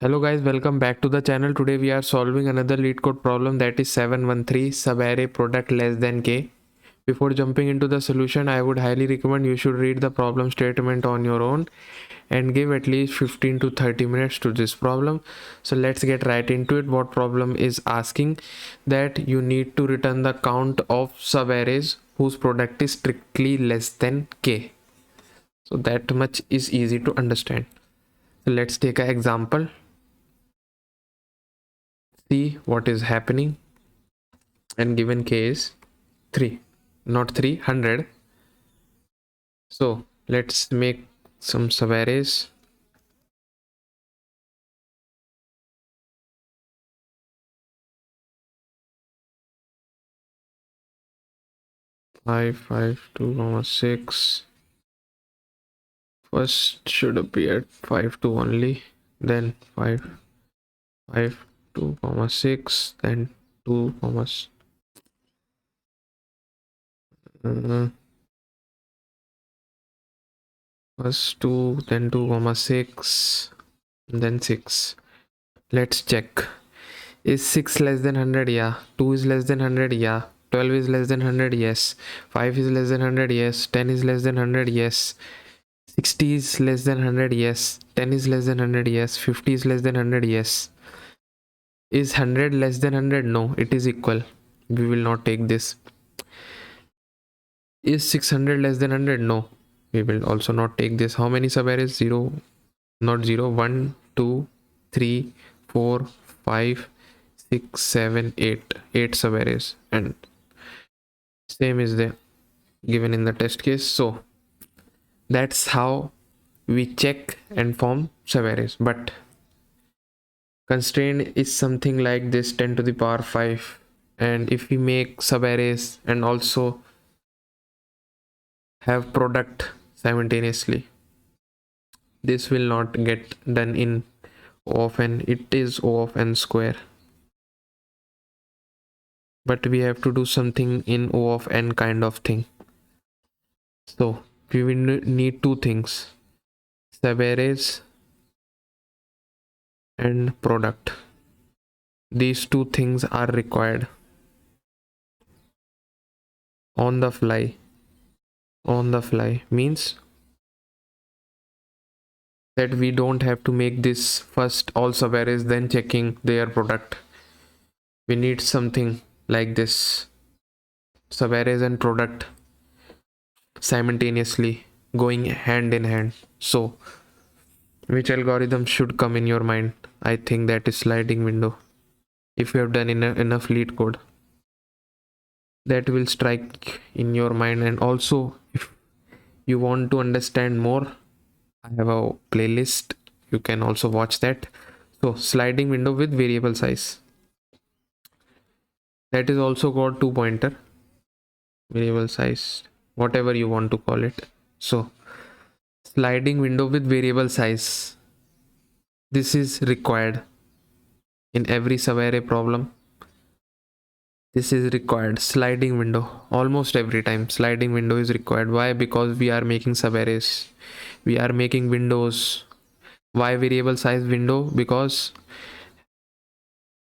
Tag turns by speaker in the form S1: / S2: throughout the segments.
S1: Hello guys, welcome back to the channel. Today we are solving another LeetCode problem, that is 713 subarray product less than k. Before jumping into the solution, I would highly recommend you should read the problem statement on your own and give at least 15 to 30 minutes to this problem. So let's get right into it. What problem is asking? That you need to return the count of subarrays whose product is strictly less than k. So that much is easy to understand. So let's take an example. See what is happening, and given k is 3, not 300. So let's make some subarrays. Five, 5, 2, 6. First should appear 5, 2 only, then 5, 5, 2, 6, then 2, first 2, then 2, 6, then 6. Let's check. Is 6 less than 100? Yeah. 2 is less than 100? Yeah. 12 is less than 100? Yes. 5 is less than 100? Yes. 10 is less than 100? Yes. 60 is less than 100? Yes. 10 is less than 100? Yes. 50 is less than 100? Yes. Is 100 less than 100? No, it is equal. We will not take this. Is 600 less than 100? No, we will also not take this. How many subarrays? 0, not 0. 1, 2, 3, 4, 5, 6, 7, 8. 8 subarrays, and same is there given in the test case. So that's how we check and form subarrays. But constraint is something like this: 10 to the power 5. And if we make subarrays and also have product simultaneously, this will not get done in O of n. It is O of n square, but we have to do something in O of n kind of thing. So we will need two things: subarrays and product. These two things are required on the fly. On the fly means that we don't have to make this first all subarrays, then checking their product. We need something like this: subarrays and product simultaneously going hand in hand. So which algorithm should come in your mind? I think that is sliding window. If you have done enough LeetCode, that will strike in your mind. And also, if you want to understand more, I have a playlist, you can also watch that. So sliding window with variable size, that is also called two pointer, variable size, whatever you want to call it. So sliding window with variable size, this is required in every subarray problem. This is required. Sliding window, almost every time sliding window is required. Why? Because we are making subarrays, we are making windows. Why variable size window? Because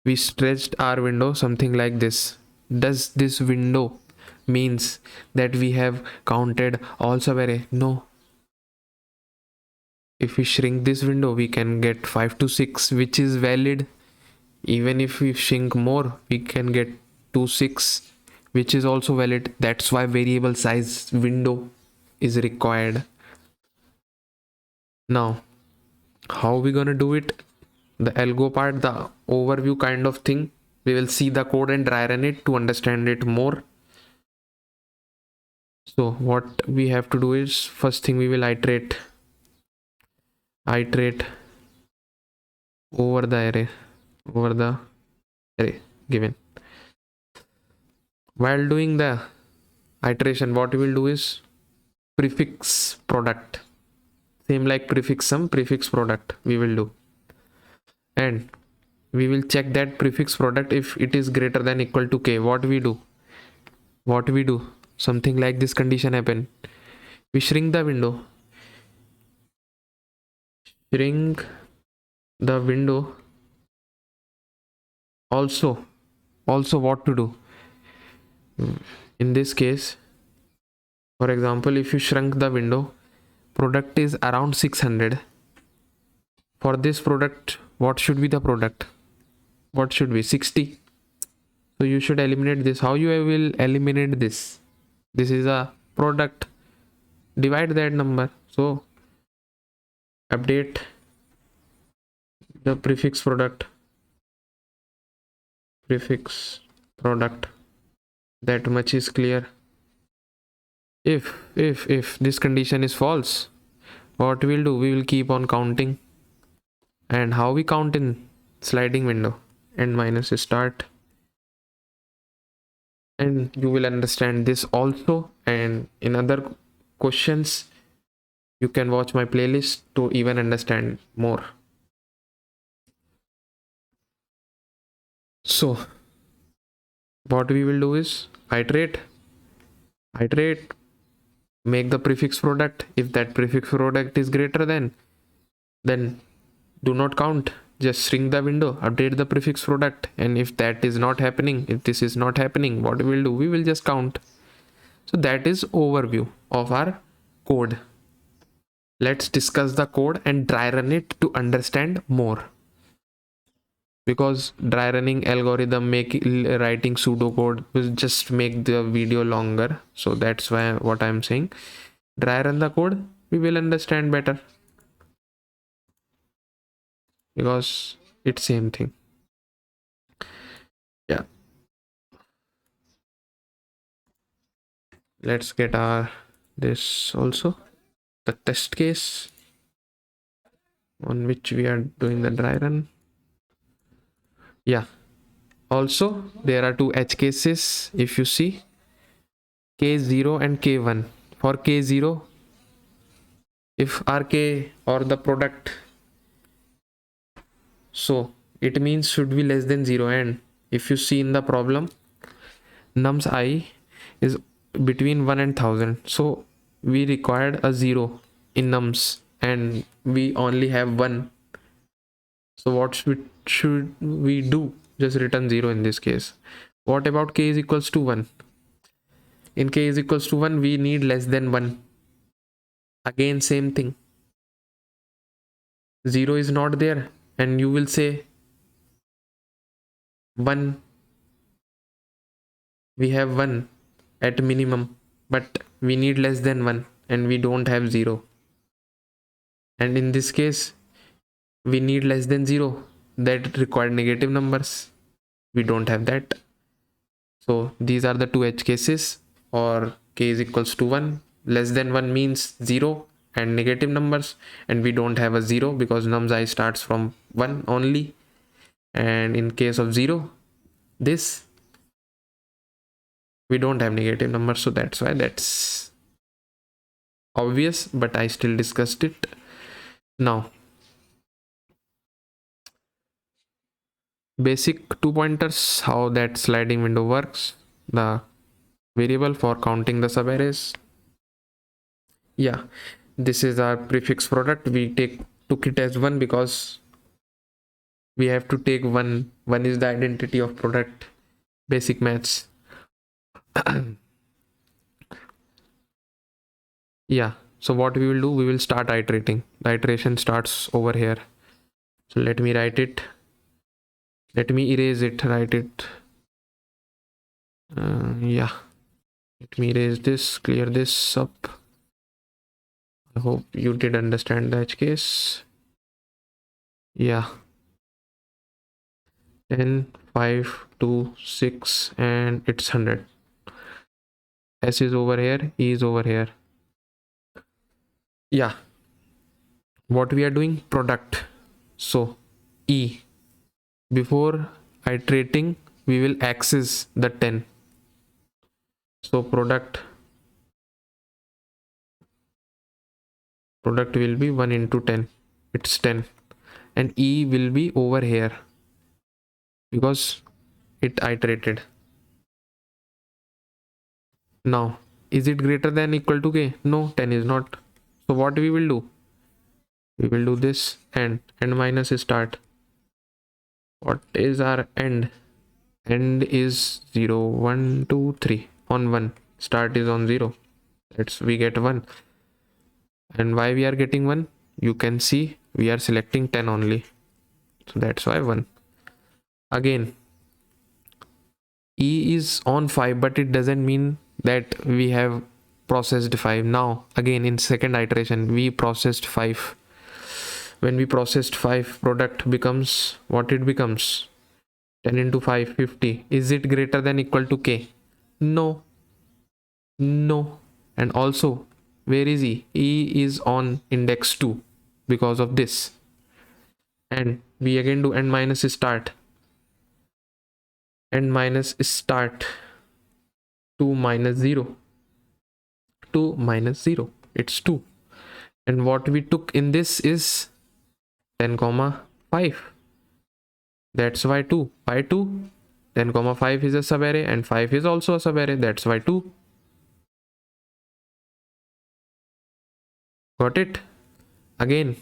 S1: we stretched our window something like this. Does this window means that we have counted all subarray? No. If we shrink this window, we can get 5 to 6, which is valid. Even if we shrink more, we can get 2, 6, which is also valid. That's why variable size window is required. Now, how we gonna do it? The algo part, the overview kind of thing, we will see the code and dry run it to understand it more. So what we have to do is, first thing, we will iterate over the array given. While doing the iteration, what we will do is prefix product, same like prefix sum, prefix product we will do, and we will check that prefix product if it is greater than equal to k. What we do, something like this condition happen. We shrink the window, shrink the window. Also what to do in this case? For example, if you shrunk the window, product is around 600. For this product, what should be the product? What should be 60? So you should eliminate this. How you will eliminate this? This is a product. Divide that number. So update the prefix product. That much is clear. If this condition is false, what we'll do, we will keep on counting. And how we count in sliding window? End minus start. And you will understand this also, and in other questions you can watch my playlist to even understand more. So what we will do is iterate, make the prefix product. If that prefix product is greater than, then do not count, just shrink the window, update the prefix product. And if that is not happening, if this is not happening, what we will do, we will just count. So that is overview of our code. Let's discuss the code and dry run it to understand more, because dry running algorithm writing pseudocode will just make the video longer. So that's why what I'm saying, dry run the code, we will understand better, because it's same thing. Yeah, let's get our this also, the test case on which we are doing the dry run. Yeah, also there are two edge cases. If you see k0 and k1, for k0, if rk or the product, so it means should be less than 0. And if you see in the problem, nums I is between 1 and 1000, so we required a 0 in nums and we only have 1. So what should we do? Just return 0 in this case. What about k is equals to 1? In k is equals to 1, we need less than 1. Again same thing, 0 is not there, and you will say 1. We have 1 at minimum, but we need less than 1 and we don't have 0. And in this case, we need less than 0, that required negative numbers. We don't have that. So these are the two edge cases. Or k is equals to 1, less than 1 means 0 and negative numbers, and we don't have a 0 because nums I starts from 1 only. And in case of 0, this, we don't have negative numbers, so that's why that's obvious, but I still discussed it. Now basic two pointers, how that sliding window works, the variable for counting the subarrays. Yeah, this is our prefix product. We took it as 1 because we have to take 1 is the identity of product, basic maths. Yeah, so what we will do, we will start iterating. The iteration starts over here. So let me write it, let me erase it, write it. Yeah, let me erase this, clear this up. I hope you did understand the edge case. Yeah, 10, 5, 2, 6, and it's 100. S is over here, E is over here. Yeah, what we are doing, product. So E, before iterating, we will access the 10. So product will be 1 into 10, it's 10. And E will be over here because it iterated. Now, is it greater than equal to k? No, 10 is not. So what we will do? We will do this end minus start. What is our end? End is 0, 1, 2, 3 on 1. Start is on 0. We get 1. And why we are getting 1? You can see we are selecting 10 only. So that's why 1. Again, E is on 5, but it doesn't mean that we have processed 5. Now again, in second iteration, we processed 5. When we processed 5, product becomes what it becomes. 10 into 5, 50. Is it greater than equal to K? No. No. And also, where is E? E is on index 2 because of this. And we again do end minus start. End minus start. 2 minus 0. 2 minus 0. It's 2. And what we took in this is 10 comma 5. That's why 2. Why 2? 10 comma 5 is a subarray and 5 is also a subarray. That's why 2. Got it? Again,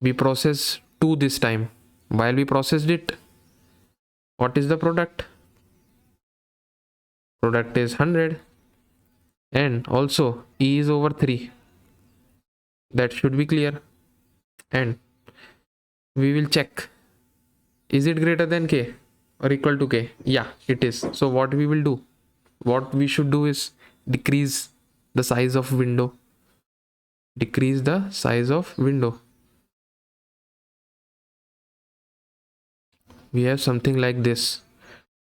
S1: we process 2 this time. While we processed it, what is the product? Product is 100. And also E is over 3. That should be clear. And we will check. Is it greater than K or equal to K? Yeah, it is. So what we will do? What we should do is decrease the size of window. Decrease the size of window. We have something like this.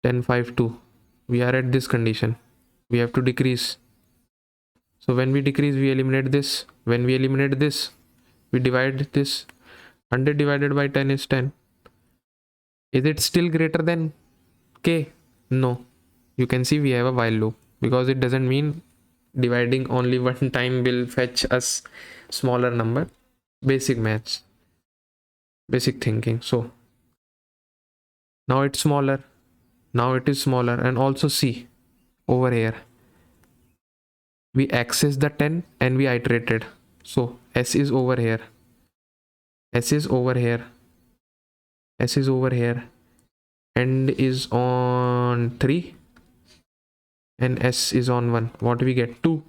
S1: 10, 5, 2. We are at this condition. We have to decrease. So when we decrease, we eliminate this. When we eliminate this, we divide this. 100 divided by 10 is 10. Is it still greater than K? No. You can see we have a while loop because it doesn't mean dividing only one time will fetch us smaller number. Basic maths. Basic thinking. So now it's smaller. Now it is smaller. And also see over here. We access the 10 and we iterated. So S is over here. S is over here. S is over here. End is on 3. And S is on 1. What we get? 2.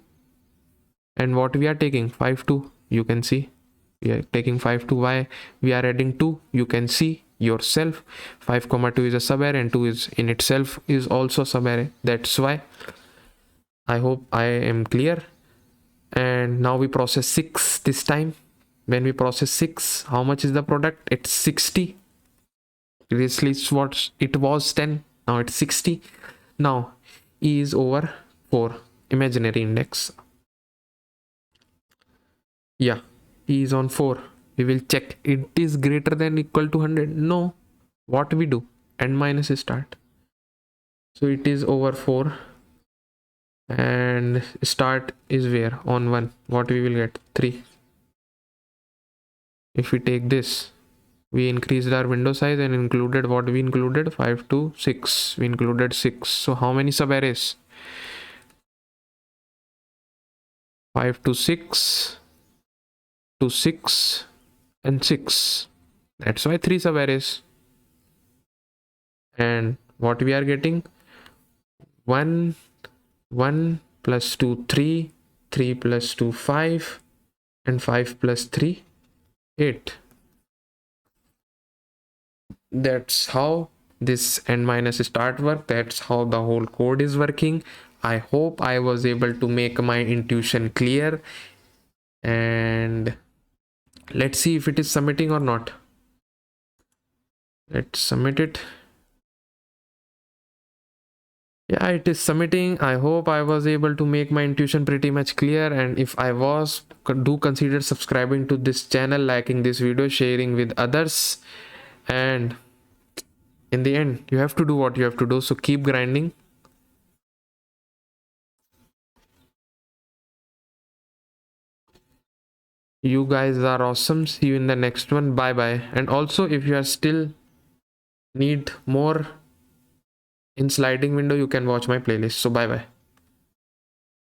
S1: And what we are taking? 5, 2. You can see. We are taking 5, 2. Why? We are adding 2. You can see yourself. 5, 2 is a subarray and 2 is in itself is also subarray. That's why. I hope I am clear. And now we process 6 this time. When we process 6, how much is the product? It's 60. Previously it was 10. Now it's 60. Now E is over 4. Imaginary index. Yeah, E is on 4. We will check. It is greater than equal to 100. No. What we do? End minus start. So it is over 4. And start is where? On 1. What we will get? 3. If we take this, we increased our window size and included what we included? 5 to 6. We included 6. So how many subarrays? 5 to 6 to 6 and 6. That's why 3 subarrays. And what we are getting? 1 plus 2 3, 3 plus 2 5, and 5 plus 3 8. That's how this end minus start work. That's how the whole code is working. I hope I was able to make my intuition clear, and let's see if it is submitting or not. Let's submit it. Yeah, it is submitting. I hope I was able to make my intuition pretty much clear, and if I was, do consider subscribing to this channel, liking this video, sharing with others, and in the end you have to do what you have to do. So keep grinding. You guys are awesome. See you in the next one. Bye bye. And also, if you are still need more in sliding window, you can watch my playlist. So bye bye.